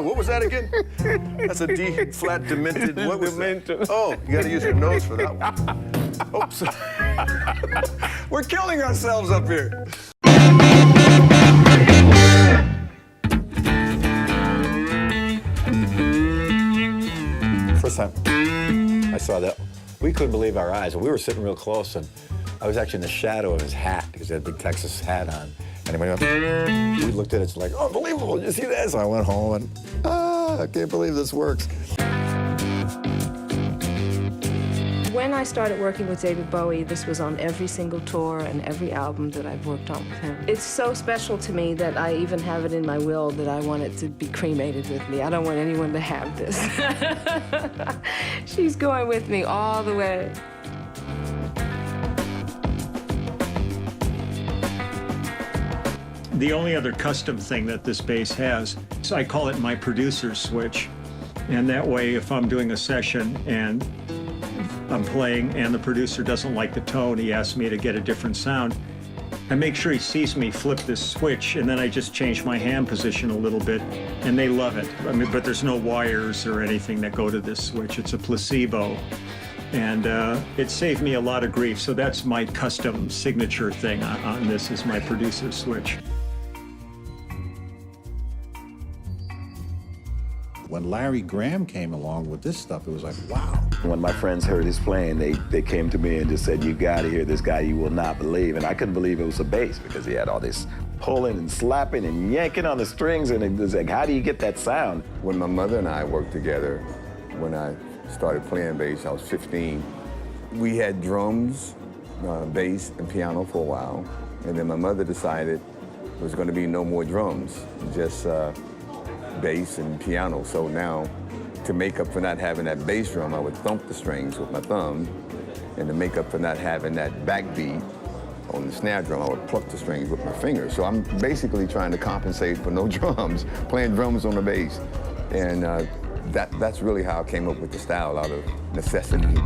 What was that again? That's a D flat demented. What was that? Oh, you gotta use your nose for that one. Oops. We're killing ourselves up here. First time I saw that, we couldn't believe our eyes. We were sitting real close, and I was actually in the shadow of his hat because he had a big Texas hat on. And we looked at it, it's like, oh, unbelievable, did you see that? So I went home and, I can't believe this works. When I started working with David Bowie, this was on every single tour and every album that I've worked on with him. It's so special to me that I even have it in my will that I want it to be cremated with me. I don't want anyone to have this. She's going with me all the way. The only other custom thing that this bass has, so I call it my producer's switch. And that way, if I'm doing a session and I'm playing and the producer doesn't like the tone, he asks me to get a different sound, I make sure he sees me flip this switch, and then I just change my hand position a little bit, and they love it. I mean, but there's no wires or anything that go to this switch. It's a placebo. And it saved me a lot of grief, so that's my custom signature thing on this, is my producer's switch. When Larry Graham came along with this stuff, it was like, wow. When my friends heard his playing, they came to me and just said, you gotta hear this guy, you will not believe. And I couldn't believe it was a bass because he had all this pulling and slapping and yanking on the strings, and it was like, how do you get that sound? When my mother and I worked together, when I started playing bass, I was 15. We had drums, bass, and piano for a while. And then my mother decided there was going to be no more drums, just bass and piano. So now, to make up for not having that bass drum, I would thump the strings with my thumb. And to make up for not having that backbeat on the snare drum, I would pluck the strings with my fingers. So I'm basically trying to compensate for no drums, playing drums on the bass. And that's really how I came up with the style, out of necessity.